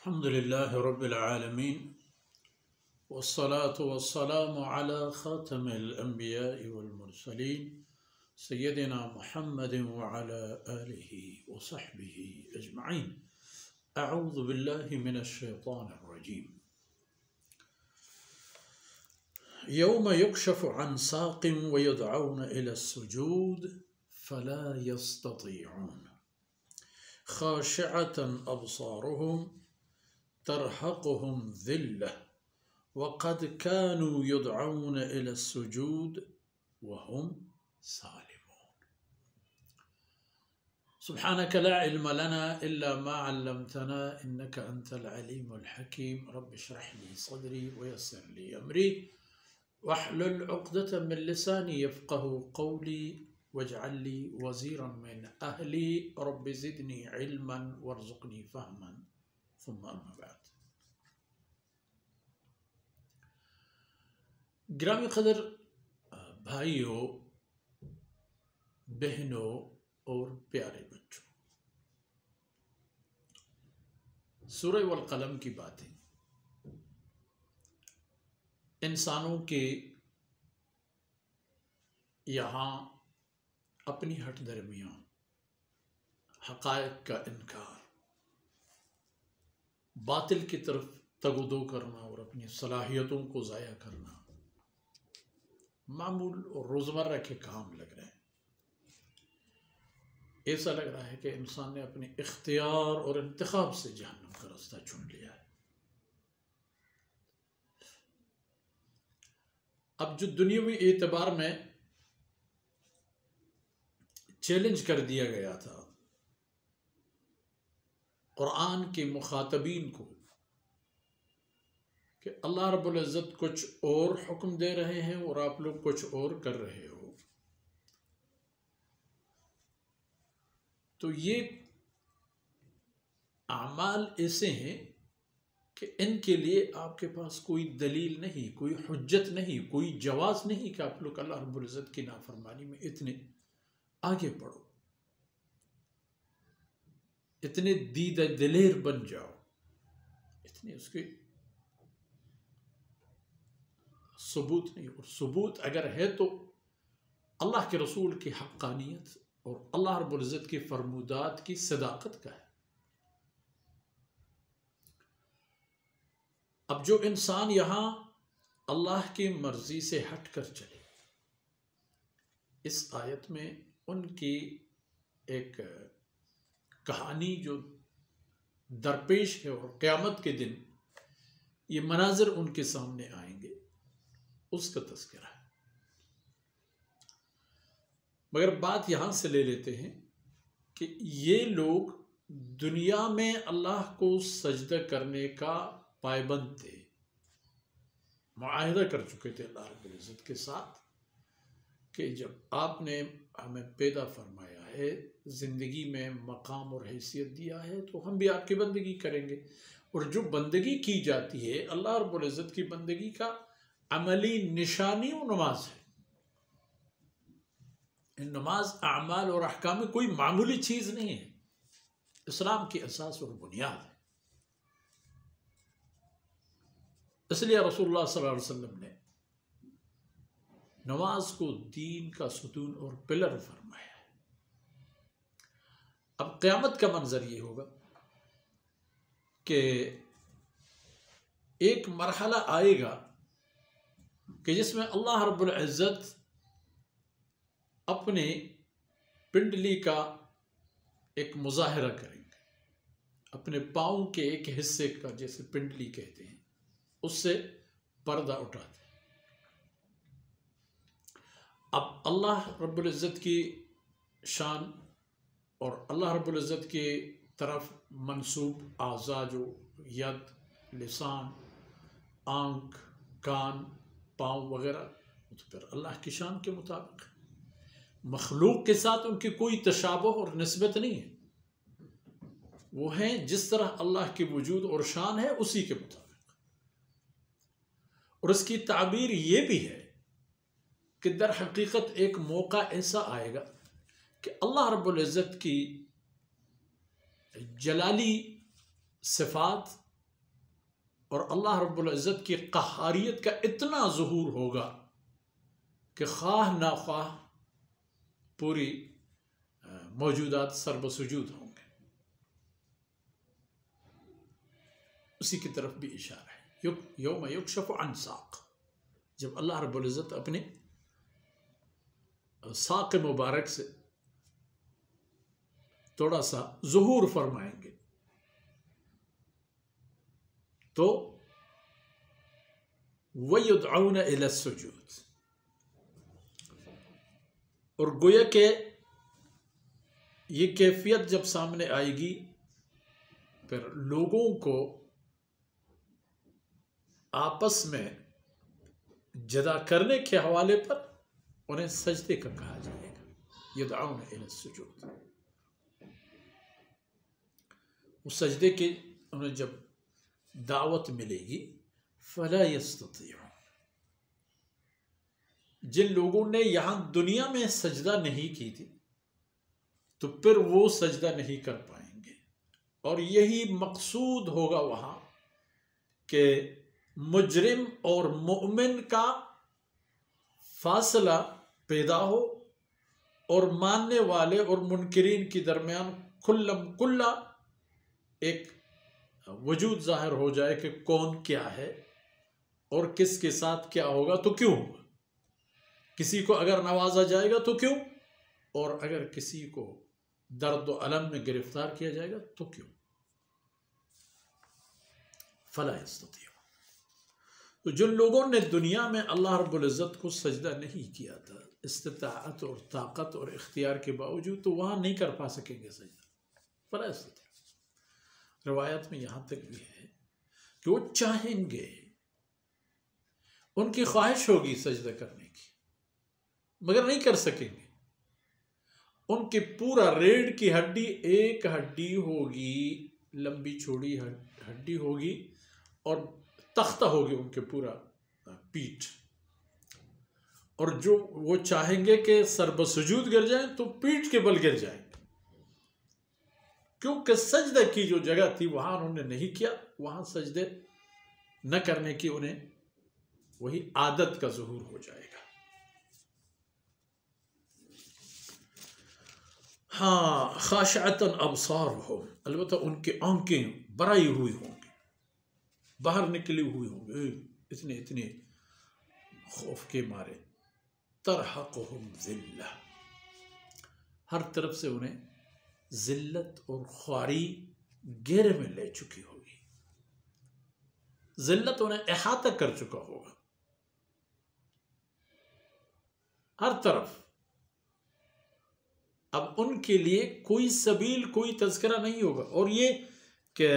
الحمد لله رب العالمين والصلاة والسلام على خاتم الأنبياء والمرسلين سيدنا محمد وعلى آله وصحبه أجمعين. أعوذ بالله من الشيطان الرجيم. يوم يكشف عن ساق ويدعون إلى السجود فلا يستطيعون خاشعة أبصارهم ترهقهم ذلة وقد كانوا يدعون إلى السجود وهم سالمون. سبحانك لا علم لنا إلا ما علمتنا إنك أنت العليم الحكيم. رب اشرح لي صدري ويسر لي أمري واحلل عقدة من لساني يفقه قولي واجعل لي وزيرا من أهلي رب زدني علما وارزقني فهما ثم أما بعد. گرامی قدر بھائیوں، بہنوں اور پیارے بچوں، سورہ والقلم کی باتیں انسانوں کے یہاں اپنی ہٹ درمیان حقائق کا انکار، باطل کی طرف تگ و دو کرنا اور اپنی صلاحیتوں کو ضائع کرنا معمول اور روزمرہ کے کام لگ رہے ہیں. ایسا لگ رہا ہے کہ انسان نے اپنے اختیار اور انتخاب سے جہنم کا راستہ چن لیا ہے. اب جو دنیاوی اعتبار میں چیلنج کر دیا گیا تھا قرآن کے مخاطبین کو کہ اللہ رب العزت کچھ اور حکم دے رہے ہیں اور آپ لوگ کچھ اور کر رہے ہو، تو یہ اعمال ایسے ہیں کہ ان کے لیے آپ کے پاس کوئی دلیل نہیں، کوئی حجت نہیں، کوئی جواز نہیں کہ آپ لوگ اللہ رب العزت کی نافرمانی میں اتنے آگے بڑھو، اتنے دیدہ دلیر بن جاؤ، اتنے اس کے ثبوت نہیں. اور ثبوت اگر ہے تو اللہ کے رسول کی حقانیت اور اللہ رب العزت کی فرمودات کی صداقت کا ہے. اب جو انسان یہاں اللہ کی مرضی سے ہٹ کر چلے، اس آیت میں ان کی ایک کہانی جو درپیش ہے اور قیامت کے دن یہ مناظر ان کے سامنے آئیں گے، اس کا تذکرہ ہے. مگر بات یہاں سے لے لیتے ہیں کہ یہ لوگ دنیا میں اللہ کو سجدہ کرنے کا پابند تھے، معاہدہ کر چکے تھے اللہ رب العزت کے ساتھ کہ جب آپ نے ہمیں پیدا فرمایا ہے، زندگی میں مقام اور حیثیت دیا ہے، تو ہم بھی آپ کی بندگی کریں گے. اور جو بندگی کی جاتی ہے اللہ رب العزت کی بندگی کا عملی نشانی و نماز ہے. نماز اعمال اور احکام میں کوئی معمولی چیز نہیں ہے، اسلام کی اساس اور بنیاد ہے. اس لیے رسول اللہ صلی اللہ علیہ وسلم نے نماز کو دین کا ستون اور پلر فرمایا ہے. اب قیامت کا منظر یہ ہوگا کہ ایک مرحلہ آئے گا کہ جس میں اللہ رب العزت اپنے پنڈلی کا ایک مظاہرہ کریں گے، اپنے پاؤں کے ایک حصے کا، جیسے پنڈلی کہتے ہیں، اس سے پردہ اٹھاتے ہیں. اب اللہ رب العزت کی شان اور اللہ رب العزت کی طرف منسوب اعضاء جو ید، لسان، آنکھ، کان، پاؤں وغیرہ، تو پھر اللہ کی شان کے مطابق مخلوق کے ساتھ ان کی کوئی تشابہ اور نسبت نہیں ہے. وہ ہیں جس طرح اللہ کی وجود اور شان ہے اسی کے مطابق. اور اس کی تعبیر یہ بھی ہے کہ در حقیقت ایک موقع ایسا آئے گا کہ اللہ رب العزت کی جلالی صفات اور اللہ رب العزت کی قہاریت کا اتنا ظہور ہوگا کہ خواہ ناخواہ پوری موجودات سر بسجود ہوں گے. اسی کی طرف بھی اشارہ ہے، یوم یکشف عن ساق، جب اللہ رب العزت اپنے ساق مبارک سے تھوڑا سا ظہور فرمائیں گے تو وَيُدْعَوْنَ إِلَى السُّجُودِ، اور گویا کہ یہ کیفیت جب سامنے آئے گی پھر لوگوں کو آپس میں جدا کرنے کے حوالے پر انہیں سجدے کا کہا جائے گا. یدعون الی السجود، اس سجدے کی انہیں جب دعوت ملے گی فلا یستطیعون، جن لوگوں نے یہاں دنیا میں سجدہ نہیں کی تھی تو پھر وہ سجدہ نہیں کر پائیں گے. اور یہی مقصود ہوگا وہاں کہ مجرم اور مؤمن کا فاصلہ پیدا ہو اور ماننے والے اور منکرین کے درمیان کھلم کھلا ایک وجود ظاہر ہو جائے کہ کون کیا ہے اور کس کے ساتھ کیا ہوگا تو کیوں ہوگا. کسی کو اگر نوازا جائے گا تو کیوں، اور اگر کسی کو درد و الم میں گرفتار کیا جائے گا تو کیوں. فلا یستطیع، تو جن لوگوں نے دنیا میں اللہ رب العزت کو سجدہ نہیں کیا تھا استطاعت اور طاقت اور اختیار کے باوجود، تو وہاں نہیں کر پا سکیں گے سجدہ. فلا یستطیع، روایت میں یہاں تک بھی ہے کہ وہ چاہیں گے، ان کی خواہش ہوگی سجدہ کرنے کی مگر نہیں کر سکیں گے. ان کی پورا ریڑھ کی ہڈی ایک ہڈی ہوگی، لمبی چوڑی ہڈی ہوگی اور تختہ ہوگی ان کے پورا پیٹھ، اور جو وہ چاہیں گے کہ سر بسجود گر جائیں تو پیٹھ کے بل گر جائیں، کیونکہ سجدہ کی جو جگہ تھی وہاں انہوں نے نہیں کیا. وہاں سجدے نہ کرنے کی انہیں وہی عادت کا ظہور ہو جائے گا. ہاں، خاشعتاً ابصارہم، البتہ ان کی آنکھیں برائی ہوئی ہوں گی، باہر نکلی ہوئی ہوں گے اتنے خوف کے مارے. ترحقہم ذلہ، ہر طرف سے انہیں ذلت اور خواری گھیرے میں لے چکی ہوگی. ذلت انہیں احاطہ کر چکا ہوگا ہر طرف. اب ان کے لیے کوئی سبیل، کوئی تذکرہ نہیں ہوگا. اور یہ کہ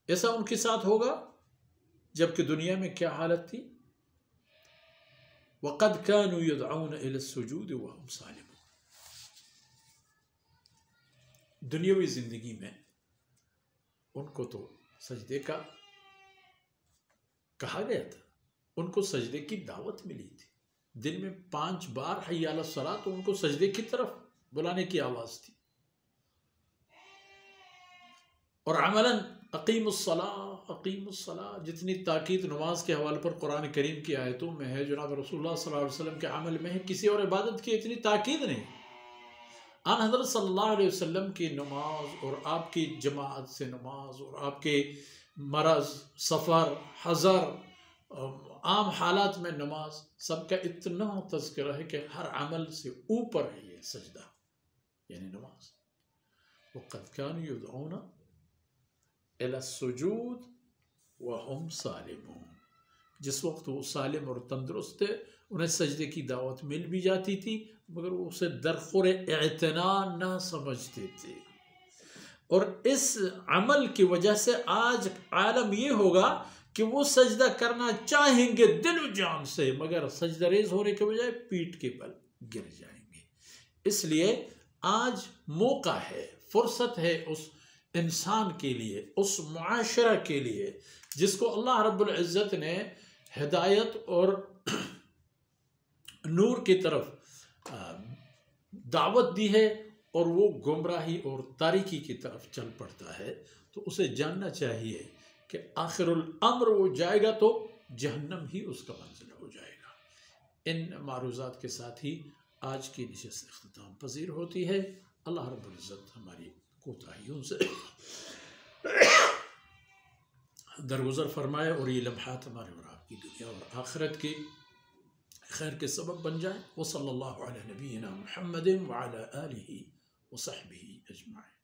ایسا ان کے ساتھ ہوگا جبکہ دنیا میں کیا حالت تھی، وَقَدْ كَانُوا يُدْعَوْنَ إِلَى السُّجُودِ وَهُمْ سَالِمُونَ. دنیاوی زندگی میں ان کو تو سجدے کا کہا گیا تھا، ان کو سجدے کی دعوت ملی تھی. دن میں 5 بار حی علی الصلاۃ، تو ان کو سجدے کی طرف بلانے کی آواز تھی. اور عملاً اقیم الصلاۃ، جتنی تاکید نماز کے حوالے پر قرآن کریم کی آیتوں میں ہے، جناب رسول اللہ صلی اللہ علیہ وسلم کے عمل میں ہے، کسی اور عبادت کی اتنی تاکید نہیں. آن حضرت صلی اللہ علیہ وسلم کی نماز اور آپ کی جماعت سے نماز اور آپ کے مرض، سفر، حضر، عام حالات میں نماز، سب کا اتنا تذکرہ ہے کہ ہر عمل سے اوپر ہے یہ سجدہ یعنی نماز. وَقَدْ كَانُوا يُدْعَوْنَ إِلَى السُّجُودِ وَهُمْ سَالِمُونَ. جس وقت وہ سالم اور تندرست تھے انہیں سجدے کی دعوت مل بھی جاتی تھی مگر وہ اسے درخور اعتناء نہ سمجھتے تھے. اور اس عمل کی وجہ سے آج عالم یہ ہوگا کہ وہ سجدہ کرنا چاہیں گے دل و جان سے مگر سجدہ ریز ہونے کے بجائے پیٹھ کے بل گر جائیں گے. اس لیے آج موقع ہے، فرصت ہے اس انسان کے لیے، اس معاشرہ کے لیے جس کو اللہ رب العزت نے ہدایت اور نور کی طرف دعوت دی ہے اور وہ گمراہی اور تاریکی کی طرف چل پڑتا ہے. تو اسے جاننا چاہیے کہ آخر الامر وہ جائے گا تو جہنم ہی اس کا منزل ہو جائے گا۔ ان معروضات کے ساتھ ہی آج کی نشست اختتام پذیر ہوتی ہے۔ اللہ رب العزت ہماری کوتاہیوں سے درگزر فرمائے اور یہ لمحات ہمارے اور آپ کی دنیا اور آخرت کی خیر کے سبب بن جائے۔ وصلی اللہ علی نبینا محمد وعلی آلہ وصحبہ اجمعین۔